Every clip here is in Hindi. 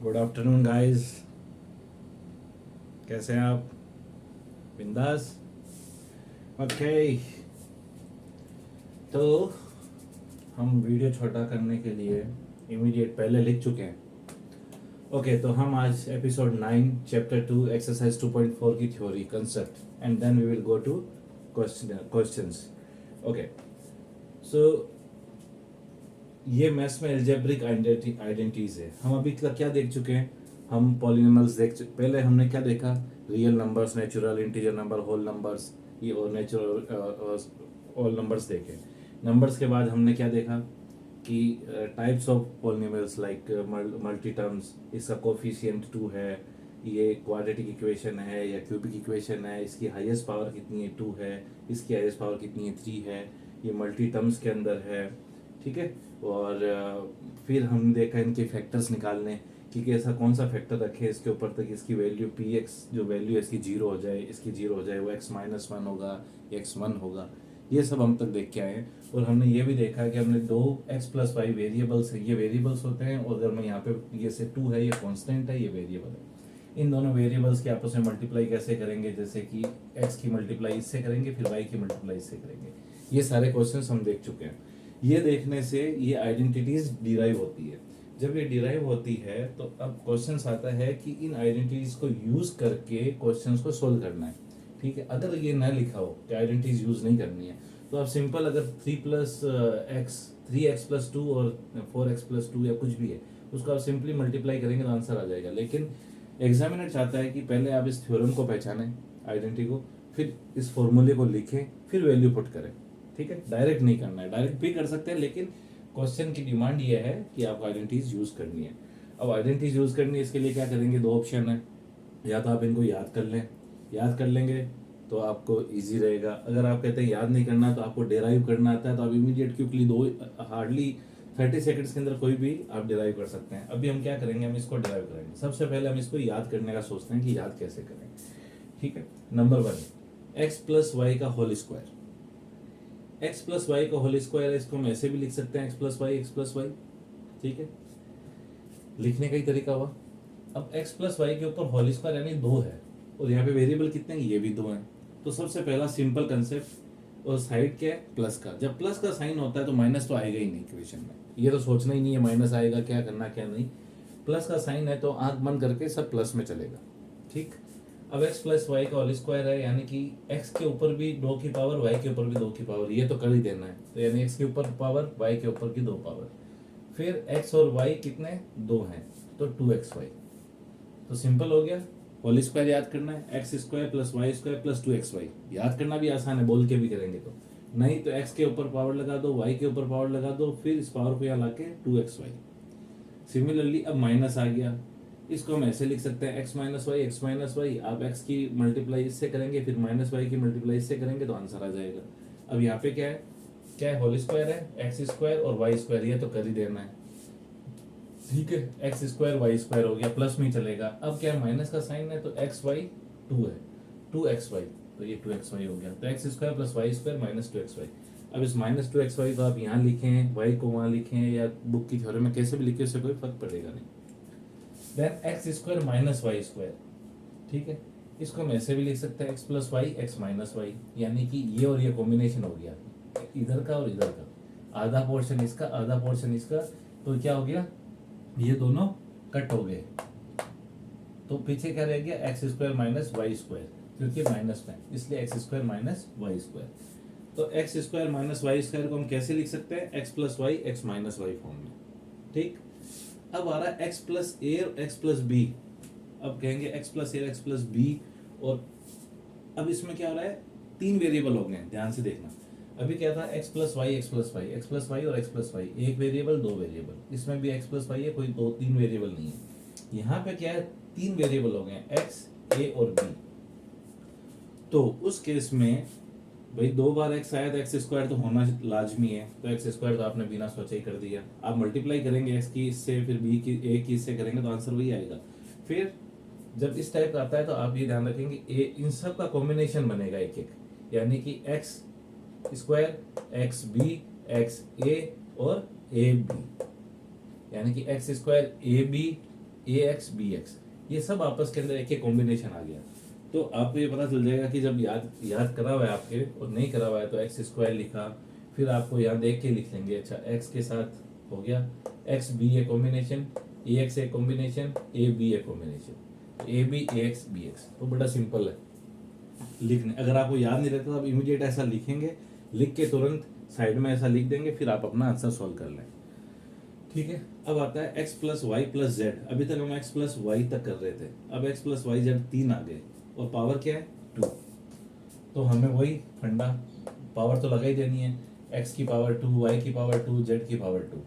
Good afternoon guys. कैसे हैं आप? बिंदास। ओके, तो हम वीडियो छोटा करने के लिए इमीडिएट पहले लिख चुके हैं। ओके, तो हम आज एपिसोड 9 चैप्टर 2 एक्सरसाइज 2.4 की theory concept and then we will go to questions. Okay, so ये मैथ्स में एल्जेब्रिक आइडेंटिटीज है। हम अभी तक क्या देख चुके हैं? हम पॉलिनोमियल्स पहले हमने क्या देखा? Real numbers, natural, integer number, whole numbers, ये और नेचुरल ऑल नंबर्स देखे। नंबर्स के बाद हमने क्या देखा कि types of polynomials like multi terms, इसका कोफिशिएंट 2 है, ये क्वाड्रेटिक इक्वेशन है या क्यूबिक इक्वेशन है, इसकी हाईएस्ट पावर कितनी है 2 है, इसकी हाईएस्ट पावर कितनी है 3 है, ये मल्टी टर्म्स के अंदर है। ठीक है। और फिर हमने देखा इनके फैक्टर्स निकालने कि कैसा कौन सा फैक्टर रखे इसके ऊपर तक इसकी वैल्यू पी एक्स जो वैल्यू है इसकी जीरो हो जाए, इसकी जीरो हो जाए, वो x-1 होगा, x1 होगा। ये सब हम तक देख के आए हैं। और हमने ये भी देखा कि हमने दो x+y वेरिएबल्स है, ये वेरिएबल्स होते हैं। और अगर मैं यहाँ पे ये से 2 है, ये कांस्टेंट है, ये वेरिएबल है। इन दोनों वेरिएबल्स के आपस में मल्टीप्लाई कैसे करेंगे? जैसे कि x की मल्टीप्लाई इससे करेंगे, फिर y की मल्टीप्लाई इससे करेंगे। ये सारे क्वेश्चंस हम देख चुके हैं। ये देखने से ये आइडेंटिटीज डिराइव होती है। जब ये डिराइव होती है तो अब क्वेश्चन आता है कि इन आइडेंटिटीज को यूज करके क्वेश्चंस को सोल्व करना है। ठीक है। अगर ये ना लिखा हो कि आइडेंटिटीज यूज नहीं करनी है, तो आप सिंपल अगर 3x+2 और 4x+2 या कुछ भी है, उसको आप सिंपली मल्टीप्लाई करेंगे तो आंसर आ जाएगा। लेकिन एग्जामिनर चाहता है कि पहले आप इस थ्योरम को पहचानें, आइडेंटिटी को, फिर इस फॉर्मूले को लिखें, फिर वैल्यू पुट करें। ठीक है। डायरेक्ट नहीं करना है, डायरेक्ट भी कर सकते हैं, लेकिन क्वेश्चन की डिमांड ये है कि आपको आइडेंटिटीज यूज करनी है। अब आइडेंटिटीज यूज करनी है, इसके लिए क्या करेंगे? दो ऑप्शन है। या तो आप इनको याद कर लें, याद कर लेंगे तो आपको इजी रहेगा। अगर आप कहते हैं याद नहीं करना, तो आपको डेराइव करना आता है, तो आप इमीडिएट क्विकली दो हार्डली 30 सेकंड्स के अंदर कोई भी आप डिराइव कर सकते हैं। अभी हम क्या करेंगे? हम इसको डिराइव करेंगे। सबसे पहले हम इसको याद करने का सोचते हैं कि याद कैसे करें। ठीक है। नंबर 1, x+y का होल स्क्वायर। x+y का होल स्क्वायर है, इसको हम ऐसे भी लिख सकते हैं x+y। ठीक है। लिखने का ही तरीका हुआ। अब x+y के ऊपर होल स्क्वायर यानी 2 है, और यहाँ पे वेरिएबल कितने हैं? ये भी 2 हैं। तो सबसे पहला सिंपल कंसेप्ट, और साइड क्या है? प्लस का। जब प्लस का साइन होता है तो माइनस तो आएगा ही नहीं इक्वेशन में। ये तो सोचना ही नहीं है माइनस आएगा, क्या करना क्या नहीं। प्लस का साइन है तो आंख बंद करके सब प्लस में चलेगा। ठीक। अब x+y का होल स्क्वायर है, यानी कि x के ऊपर भी 2 की पावर, y के ऊपर भी 2 की पावर, ये तो कर ही देना है। तो यानी x के ऊपर पावर, y के ऊपर की 2 पावर, फिर x और y कितने? 2 हैं, तो 2xy। तो सिंपल हो गया। होल स्क्वायर याद करना है, x² + y² + 2xy। याद करना भी आसान है, बोल के भी करेंगे तो। नहीं तो x के ऊपर पावर लगा दो, y के ऊपर पावर लगा दो, फिर इस पावर को यहाँ ला के 2xy। सिमिलरली अब माइनस आ गया, इसको हम ऐसे लिख सकते हैं x - y। आप x की मल्टीप्लाई इससे करेंगे, फिर -y की मल्टीप्लाई इससे करेंगे तो आंसर आ जाएगा। अब यहाँ पे क्या है? क्या है? होल स्क्वायर है, x² और y², ये तो कर ही देना है। ठीक है। x² y² हो गया, प्लस में ही चलेगा। अब क्या है? माइनस का साइन है तो xy 2 है, 2xy, तो ये 2xy हो गया। तो x² + y² - 2xy। अब इस -2xy को आप यहाँ लिखें, y को वहाँ लिखें, या बुक की थ्योरी में कैसे भी लिखे, उससे कोई फर्क पड़ेगा नहीं। Then x² - y²। ठीक है। इसको हम ऐसे भी लिख सकते हैं x+y x - y, यानी कि ये और ये कॉम्बिनेशन हो गया, इधर का और इधर का, आधा पोर्शन इसका, आधा पोर्शन इसका। तो क्या हो गया? ये दोनों कट हो गए, तो पीछे क्या रह गया? x² - y², क्योंकि माइनस में, इसलिए x² - y²। तो x² - y² को हम कैसे लिख सकते हैं? x+y x - y फॉर्म में। ठीक। अब आ रहा है x+a और x+b। अब कहेंगे x+a और x+b, और अब इसमें क्या हो रहा है? 3 वेरिएबल हो गए, ध्यान से देखना। अभी क्या था? x+y और x+y, एक वेरिएबल, 2 वेरिएबल। इसमें भी x+y है, कोई 2-3 वेरिएबल नहीं है। यहाँ पे क्या है? 3 वेरिएबल हो गए, x, a और b। तो उस केस में भाई 2 बार x आया तो x² तो होना लाजमी है, तो x² तो आपने बिना सोचे ही कर दिया। आप मल्टीप्लाई करेंगे x की इससे, फिर b की, a की इससे करेंगे तो आंसर वही आएगा। फिर जब इस टाइप का आता है तो आप ये ध्यान रखेंगे इन सब का कॉम्बिनेशन बनेगा एक एक, यानी कि x² xb xa और ab, यानी कि x² ab ए एक्स बी एक्स, ये सब आपस के अंदर एक एक कॉम्बिनेशन आ गया। तो आपको ये पता चल जाएगा कि जब याद करा हुआ है आपके और नहीं करा हुआ है तो एक्स स्क्वायर लिखा, फिर आपको यहाँ देख के लिख लेंगे, अच्छा एक्स के साथ हो गया x b a combination, a x a combination, a b a combination, a b a x b x. तो बड़ा सिंपल है लिखने। अगर आपको याद नहीं रहता तो आप इमीडिएट ऐसा लिखेंगे, लिख के तुरंत साइड में ऐसा लिख देंगे, फिर आप अपना आंसर सॉल्व कर लें। ठीक है, अब आता है x plus y plus z. अभी तक हम एक्स प्लस वाई तक कर रहे थे, अब एक्स प्लस वाई जेड 3 आ गए और पावर क्या है 2। तो हमें वही फंडा, पावर तो लगा ही देनी है, एक्स की पावर 2, वाई की पावर 2, जेड की पावर 2।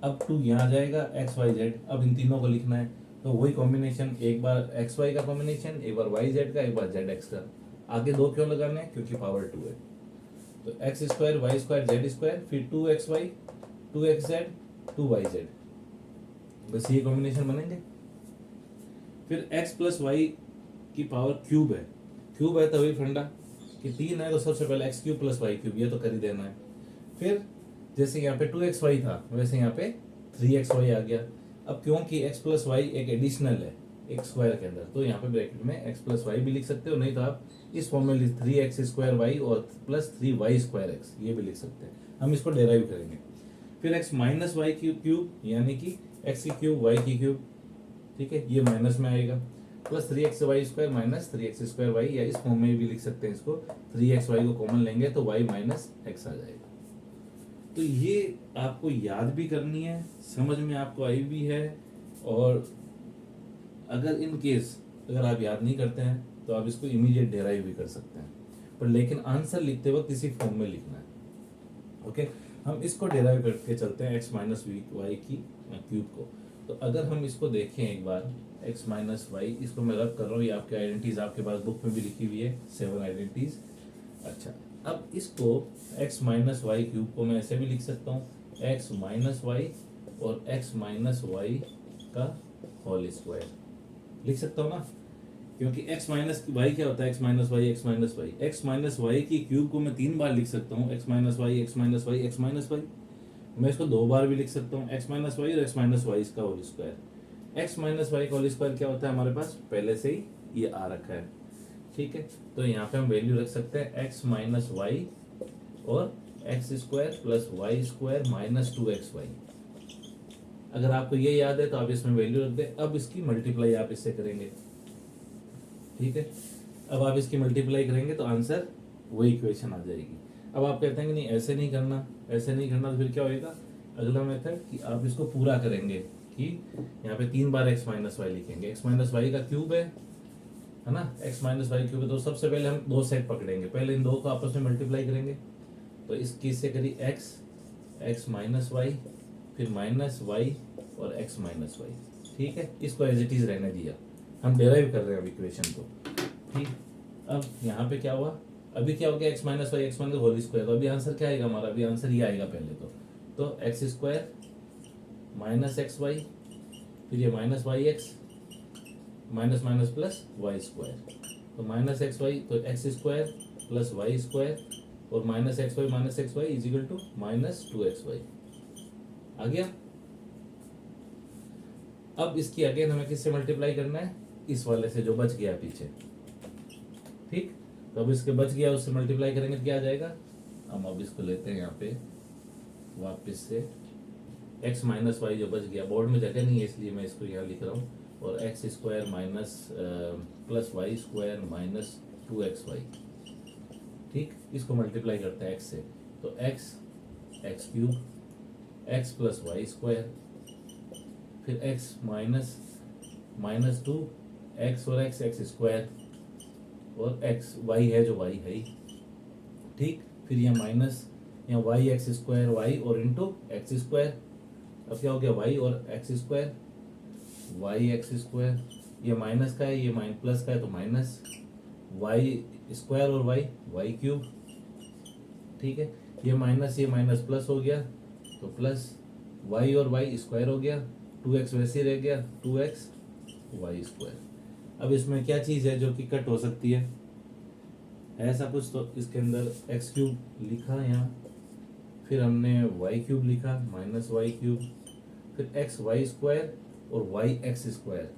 अब 2 यहाँ जाएगा, एक्स वाई जेड, अब इन तीनों को लिखना है। तो वही कॉम्बिनेशन, एक बार एक्स वाई का कॉम्बिनेशन, एक बार वाई जेड का, एक बार जेड एक्स का। आगे 2 क्यों लगाने हैं, क्योंकि पावर 2 है। तो x square y square z square, फिर 2 x y 2 x z 2 y z, बस ये कॉम्बिनेशन बनेंगे। फिर एक्स प्लस वाई की पावर क्यूब है, क्यूब है तभी फंडा कि 3 है तो सबसे पहले x cube plus y cube, ये तो कर ही देना है। फिर जैसे यहाँ पे 2 एक्स वाई था वैसे यहाँ पे 3 एक्स वाई आ गया। अब क्योंकि एक्स प्लस वाई एक एडिशनल है एक स्क्वायर के अंदर, तो यहाँ पे ब्रैकेट में एक्स प्लस वाई भी लिख सकते हो, नहीं तो आप इस फॉर्म में 3 एक्स स्क्वायर वाई और प्लस 3 वाई स्क्वायर एक्स, ये भी लिख सकते हैं। हम इसको डेराइव करेंगे। फिर एक्स माइनस वाई क्यूब यानी कि एक्स की क्यूब वाई की क्यूब, ठीक है, ये माइनस में आएगा, plus 3 x y square minus 3 x square y, या इस फॉर्म में भी लिख सकते हैं इसको, 3 एक्स वाई को कॉमन लेंगे तो वाई माइनस एक्स आ जाएगा। तो ये आपको याद भी करनी है, समझ में आपको आई भी है, और अगर इन केस अगर आप याद नहीं करते हैं तो आप इसको इमीडिएट डेराइव भी कर सकते हैं, पर लेकिन आंसर लिखते वक्त इसी फॉर्म में लिखना है। ओके, हम इसको डेराइव करके चलते हैं एक्स माइनस वाई की क्यूब को। तो अगर हम इसको देखें एक बार, एक्स माइनस वाई, इसको मैं रब कर रहा हूँ, ये आपके आइडेंटिटीज आपके पास बुक में भी लिखी हुई है 7 आइडेंटिटीज। अच्छा, अब इसको एक्स माइनस वाई क्यूब को मैं ऐसे भी लिख सकता हूँ, एक्स माइनस वाई और एक्स माइनस वाई का होल स्क्वायर लिख सकता हूँ ना, क्योंकि एक्स माइनस वाई क्या होता है, x minus y x minus y. X minus y की क्यूब को मैं 3 बार लिख सकता हूँ, x minus y x minus y x minus y. मैं इसको 2 बार भी लिख सकता हूँ, एक्स माइनस वाई और एक्स माइनस वाई इसका whole square. X minus y का होल स्क्वायर क्या होता है, हमारे पास पहले से ही ये आ रखा है। ठीक है, तो यहाँ पे हम वैल्यू रख सकते हैं एक्स माइनस वाई और x square plus y square minus 2 x y. अगर आपको ये याद है तो आप इसमें वैल्यू रख दें। अब इसकी मल्टीप्लाई आप इससे करेंगे, ठीक है, अब आप इसकी मल्टीप्लाई करेंगे तो आंसर वही इक्वेशन आ जाएगी। अब आप कहते हैं कि नहीं ऐसे नहीं करना, ऐसे नहीं करना, तो फिर क्या होएगा, अगला मेथड कि आप इसको पूरा करेंगे कि यहाँ पे 3 बार एक्स माइनस वाई लिखेंगे, एक्स माइनस वाई का क्यूब है ना, एक्स माइनस वाई क्यूब है। तो सबसे पहले हम 2 सेट पकड़ेंगे, पहले इन 2 को आपस में मल्टीप्लाई करेंगे। तो इस चीज से करिए एक्स माइनस वाई, फिर माइनस वाई और एक्स माइनस वाई। ठीक है, इसको एज इट इज रहने दिया, हम डेराइव कर रहे हैं अब इक्वेशन को। ठीक, अब यहाँ पे क्या हुआ, अभी क्या हो गया, x minus y x minus whole square. तो अभी आंसर क्या आएगा हमारा, अभी आंसर ये आएगा पहले तो x square minus x y, फिर ये minus y x, minus minus plus y square. तो माइनस एक्स वाई तो x square plus y square और minus x y is equal to minus 2 x y आ गया। अब इसकी अगेन हमें किससे मल्टीप्लाई करना है, इस वाले से जो बच गया पीछे। ठीक, तो अब इसके बच गया उससे मल्टीप्लाई करेंगे तो क्या आ जाएगा, हम अब इसको लेते हैं यहाँ पे वापस से, एक्स माइनस वाई जो बच गया, बोर्ड में जगह नहीं है इसलिए मैं इसको यहाँ लिख रहा हूँ, और x square minus plus y square minus 2 x y. ठीक, इसको मल्टीप्लाई करते हैं एक्स से, तो x cube x plus y square, फिर एक्स माइनस 2 एक्स और एक्स स्क्वायर, और एक्स वाई है जो वाई है ही। ठीक, फिर यहाँ माइनस, यहाँ वाई एक्स स्क्वायर वाई और इंटू एक्स स्क्वायर। अब क्या हो गया, वाई और x square, y x square, ये माइनस का है ये प्लस का है तो माइनस वाई स्क्वायर और वाई क्यूब। ठीक है, ये माइनस प्लस हो गया तो प्लस वाई और वाई स्क्वायर हो गया, 2x वैसे ही रह गया, 2x वाई स्क्वायर। अब इसमें क्या चीज़ है जो कि कट हो सकती है ऐसा कुछ, तो इसके अंदर एक्स क्यूब लिखा यहाँ, फिर हमने वाई क्यूब लिखा माइनस वाई क्यूब, फिर एक्स वाई स्क्वायर और वाई एक्स स्क्वायर,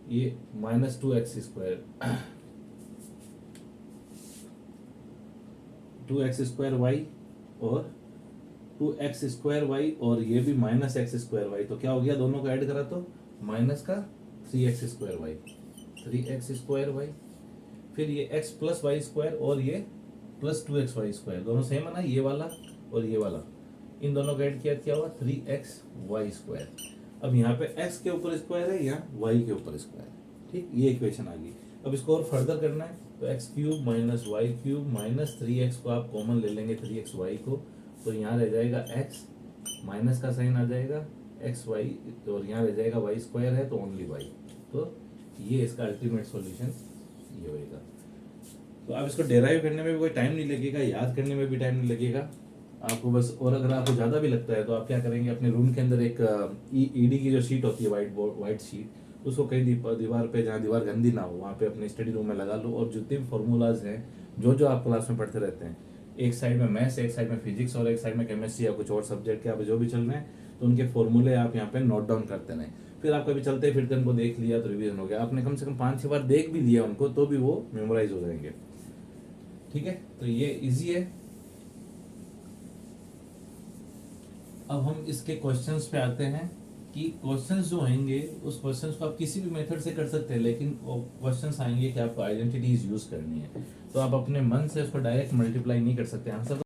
ये minus 2x square, 2x square y और 2x स्क्वायर वाई, और ये भी माइनस एक्स स्क्वायर वाई। तो क्या हो गया, दोनों को ऐड करा तो माइनस का 3x square Y, 3x square Y. फिर ये x प्लस वाई स्क्वायर और ये प्लस 2x वाई स्क्वायर, दोनों सेम है ना, ये वाला और ये वाला, इन दोनों को ऐड किया, क्या हुआ 3x वाई स्क्वायर। अब यहाँ पे x के ऊपर स्क्वायर है, यहाँ y के ऊपर स्क्वायर है, ठीक, ये इक्वेशन आ गई। अब इसको और फर्दर करना है तो x cube minus y cube minus 3x को आप कॉमन ले लेंगे, 3x वाई को, तो यहाँ रह जाएगा x, माइनस का साइन आ जाएगा एक्स वाई, और यहाँ रह जाएगा वाई स्क्वायर है तो ओनली वाई। तो ये इसका अल्टीमेट सॉल्यूशन ये होएगा। तो आप इसको डेराइव करने में भी कोई टाइम नहीं लगेगा, याद करने में भी टाइम नहीं लगेगा आपको बस। और अगर आपको ज़्यादा भी लगता है तो आप क्या करेंगे, अपने रूम के अंदर एक ईडी की जो शीट होती है, वाइट शीट, उसको कहीं दीवार पे, जहाँ दीवार गंदी ना हो, वहाँ पे अपने स्टडी रूम में लगा लो, और जितने भी फॉर्मूलाज हैं जो आप क्लास में पढ़ते रहते हैं, एक साइड में मैथ्स, एक साइड में फिजिक्स और एक साइड में केमिस्ट्री या कुछ और सब्जेक्ट के आप जो भी चल रहे हैं, तो उनके फॉर्मूले आप यहाँ पे नोट डाउन करते रहें। फिर आप कभी चलते फिरते उनको देख लिया तो रिवीजन हो गया, आपने कम से कम 5-6 बार देख भी लिया उनको, तो भी वो मेमोराइज हो जाएंगे। ठीक है, तो ये इजी है। अब हम इसके क्वेश्चंस पे आते हैं कि क्वेश्चंस जो आएंगे उस क्वेश्चंस को आप किसी भी मेथड से कर सकते हैं, लेकिन क्वेश्चंस आएंगे कि आपको आइडेंटिटीज यूज करनी है, तो आप अपने मन से उसको डायरेक्ट मल्टीप्लाई नहीं कर सकते आंसर।